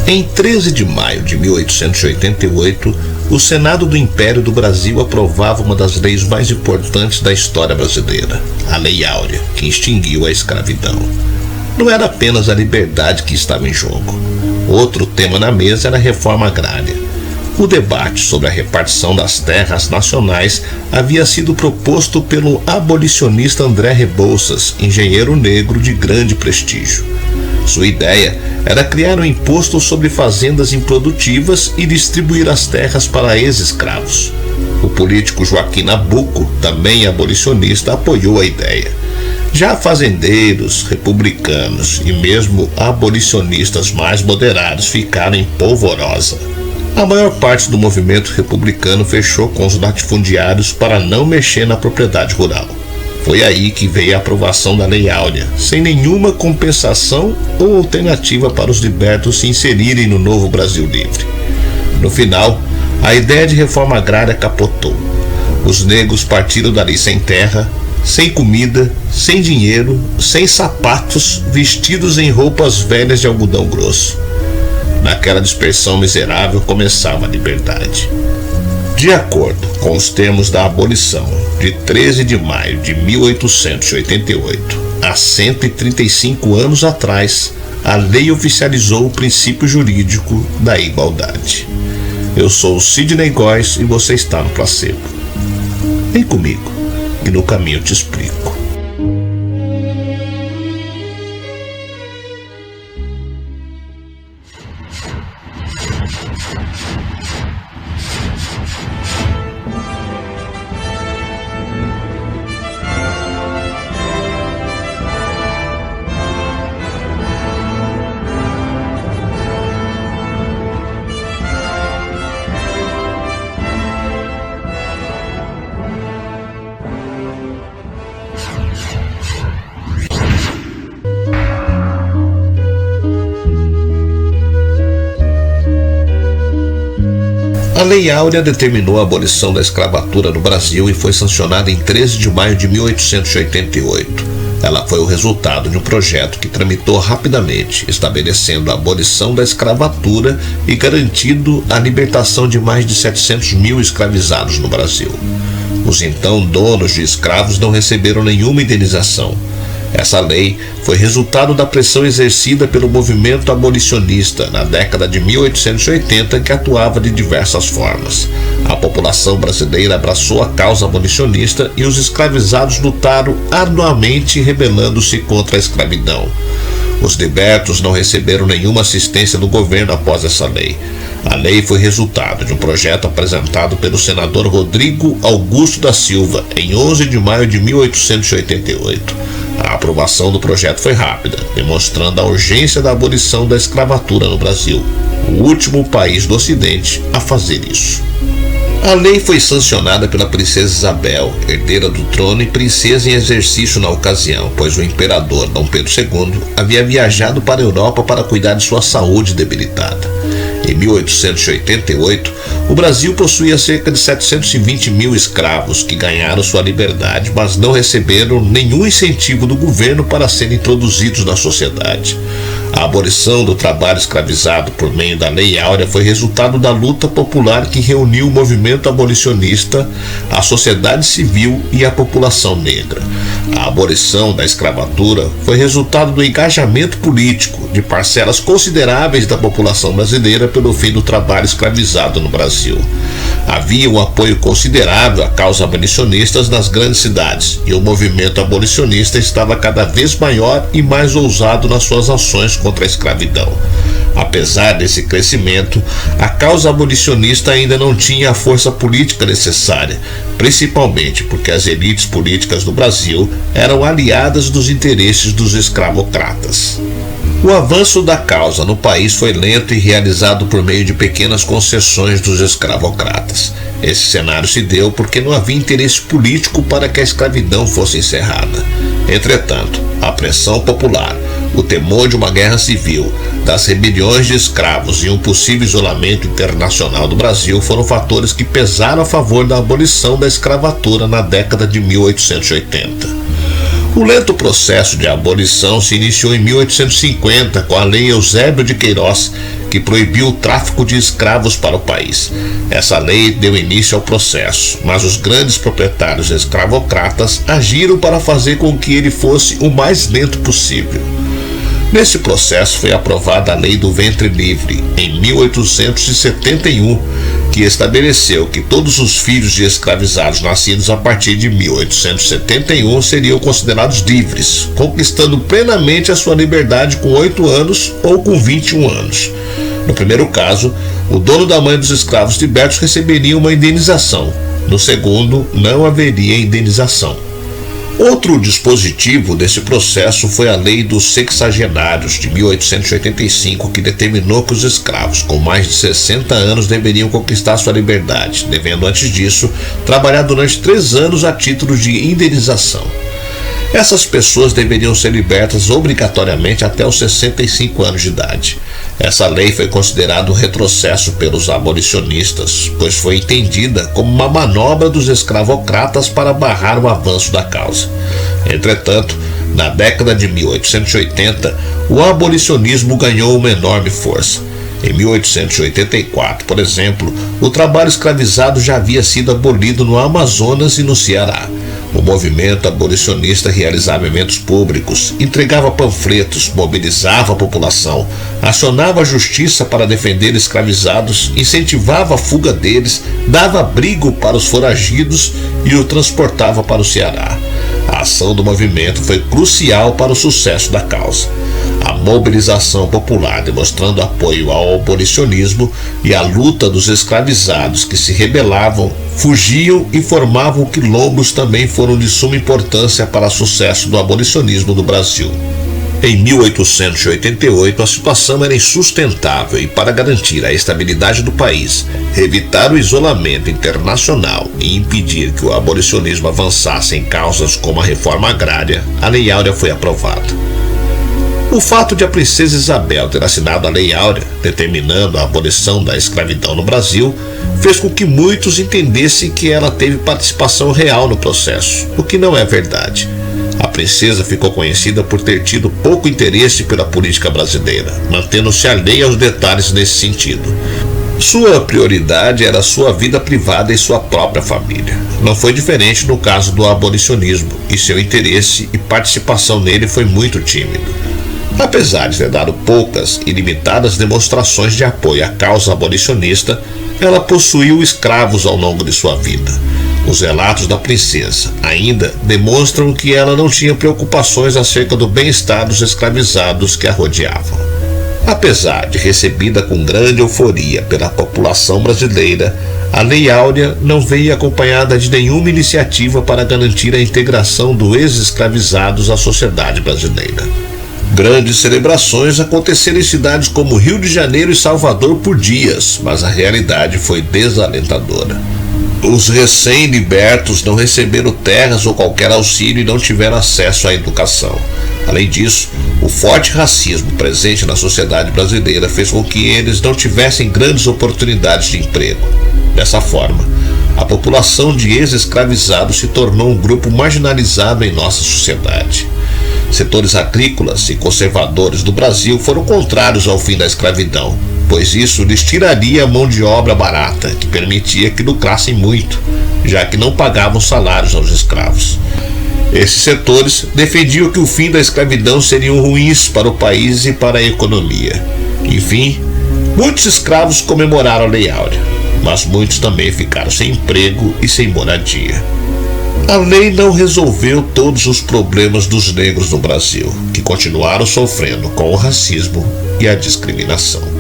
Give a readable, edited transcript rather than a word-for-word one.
Em 13 de maio de 1888, o Senado do Império do Brasil aprovava uma das leis mais importantes da história brasileira, a Lei Áurea, que extinguiu a escravidão. Não era apenas a liberdade que estava em jogo. Outro tema na mesa era a reforma agrária. O debate sobre a repartição das terras nacionais havia sido proposto pelo abolicionista André Rebouças, engenheiro negro de grande prestígio. Sua ideia era criar um imposto sobre fazendas improdutivas e distribuir as terras para ex-escravos. O político Joaquim Nabuco, também abolicionista, apoiou a ideia. Já fazendeiros, republicanos e mesmo abolicionistas mais moderados ficaram em polvorosa. A maior parte do movimento republicano fechou com os latifundiários para não mexer na propriedade rural. Foi aí que veio a aprovação da Lei Áurea, sem nenhuma compensação ou alternativa para os libertos se inserirem no novo Brasil livre. No final, a ideia de reforma agrária capotou. Os negros partiram dali sem terra, sem comida, sem dinheiro, sem sapatos, vestidos em roupas velhas de algodão grosso. Naquela dispersão miserável começava a liberdade. De acordo com os termos da abolição de 13 de maio de 1888, há 135 anos atrás, a lei oficializou o princípio jurídico da igualdade. Eu sou o Sidney Góes e você está no Placebo. Vem comigo, que no caminho eu te explico. A Lei Áurea determinou a abolição da escravatura no Brasil e foi sancionada em 13 de maio de 1888. Ela foi o resultado de um projeto que tramitou rapidamente, estabelecendo a abolição da escravatura e garantindo a libertação de mais de 700 mil escravizados no Brasil. Os então donos de escravos não receberam nenhuma indenização. Essa lei foi resultado da pressão exercida pelo movimento abolicionista na década de 1880, que atuava de diversas formas. A população brasileira abraçou a causa abolicionista e os escravizados lutaram arduamente, rebelando-se contra a escravidão. Os libertos não receberam nenhuma assistência do governo após essa lei. A lei foi resultado de um projeto apresentado pelo senador Rodrigo Augusto da Silva em 11 de maio de 1888. A aprovação do projeto foi rápida, demonstrando a urgência da abolição da escravatura no Brasil, o último país do Ocidente a fazer isso. A lei foi sancionada pela princesa Isabel, herdeira do trono e princesa em exercício na ocasião, pois o imperador Dom Pedro II havia viajado para a Europa para cuidar de sua saúde debilitada. Em 1888, o Brasil possuía cerca de 720 mil escravos que ganharam sua liberdade, mas não receberam nenhum incentivo do governo para serem introduzidos na sociedade. A abolição do trabalho escravizado por meio da Lei Áurea foi resultado da luta popular que reuniu o movimento abolicionista, a sociedade civil e a população negra. A abolição da escravatura foi resultado do engajamento político de parcelas consideráveis da população brasileira pelo fim do trabalho escravizado no Brasil. Havia um apoio considerável à causa abolicionistas nas grandes cidades, e o movimento abolicionista estava cada vez maior e mais ousado nas suas ações contra a escravidão. Apesar desse crescimento, a causa abolicionista ainda não tinha a força política necessária, principalmente porque as elites políticas do Brasil eram aliadas dos interesses dos escravocratas. O avanço da causa no país foi lento e realizado por meio de pequenas concessões dos escravocratas. Esse cenário se deu porque não havia interesse político para que a escravidão fosse encerrada. Entretanto, a pressão popular, o temor de uma guerra civil, das rebeliões de escravos e um possível isolamento internacional do Brasil foram fatores que pesaram a favor da abolição da escravatura na década de 1880. O lento processo de abolição se iniciou em 1850 com a Lei Eusébio de Queiroz, que que proibiu o tráfico de escravos para o país. Essa lei deu início ao processo, mas os grandes proprietários escravocratas agiram para fazer com que ele fosse o mais lento possível. Nesse processo foi aprovada a Lei do Ventre Livre, em 1871, que estabeleceu que todos os filhos de escravizados nascidos a partir de 1871 seriam considerados livres, conquistando plenamente a sua liberdade com 8 anos ou com 21 anos. No primeiro caso, o dono da mãe dos escravos libertos receberia uma indenização. No segundo, não haveria indenização. Outro dispositivo desse processo foi a Lei dos Sexagenários, de 1885, que determinou que os escravos com mais de 60 anos deveriam conquistar sua liberdade, devendo antes disso trabalhar durante 3 anos a título de indenização. Essas pessoas deveriam ser libertas obrigatoriamente até os 65 anos de idade. Essa lei foi considerada um retrocesso pelos abolicionistas, pois foi entendida como uma manobra dos escravocratas para barrar o avanço da causa. Entretanto, na década de 1880, o abolicionismo ganhou uma enorme força. Em 1884, por exemplo, o trabalho escravizado já havia sido abolido no Amazonas e no Ceará. O movimento abolicionista realizava eventos públicos, entregava panfletos, mobilizava a população, acionava a justiça para defender escravizados, incentivava a fuga deles, dava abrigo para os foragidos e o transportava para o Ceará. A ação do movimento foi crucial para o sucesso da causa. A mobilização popular demonstrando apoio ao abolicionismo e a luta dos escravizados que se rebelavam, fugiam e formavam quilombos também foram de suma importância para o sucesso do abolicionismo no Brasil. Em 1888, a situação era insustentável e, para garantir a estabilidade do país, evitar o isolamento internacional e impedir que o abolicionismo avançasse em causas como a reforma agrária, a Lei Áurea foi aprovada. O fato de a princesa Isabel ter assinado a Lei Áurea, determinando a abolição da escravidão no Brasil, fez com que muitos entendessem que ela teve participação real no processo, o que não é verdade. A princesa ficou conhecida por ter tido pouco interesse pela política brasileira, mantendo-se alheia aos detalhes nesse sentido. Sua prioridade era sua vida privada e sua própria família. Não foi diferente no caso do abolicionismo, e seu interesse e participação nele foi muito tímido. Apesar de ter dado poucas e limitadas demonstrações de apoio à causa abolicionista, ela possuiu escravos ao longo de sua vida. Os relatos da princesa ainda demonstram que ela não tinha preocupações acerca do bem-estar dos escravizados que a rodeavam. Apesar de recebida com grande euforia pela população brasileira, a Lei Áurea não veio acompanhada de nenhuma iniciativa para garantir a integração dos ex-escravizados à sociedade brasileira. Grandes celebrações aconteceram em cidades como Rio de Janeiro e Salvador por dias, mas a realidade foi desalentadora. Os recém-libertos não receberam terras ou qualquer auxílio e não tiveram acesso à educação. Além disso, o forte racismo presente na sociedade brasileira fez com que eles não tivessem grandes oportunidades de emprego. Dessa forma, a população de ex-escravizados se tornou um grupo marginalizado em nossa sociedade. Setores agrícolas e conservadores do Brasil foram contrários ao fim da escravidão, pois isso lhes tiraria a mão de obra barata, que permitia que lucrassem muito, já que não pagavam salários aos escravos. Esses setores defendiam que o fim da escravidão seriam ruins para o país e para a economia. Enfim, muitos escravos comemoraram a Lei Áurea, mas muitos também ficaram sem emprego e sem moradia. A lei não resolveu todos os problemas dos negros no Brasil, que continuaram sofrendo com o racismo e a discriminação.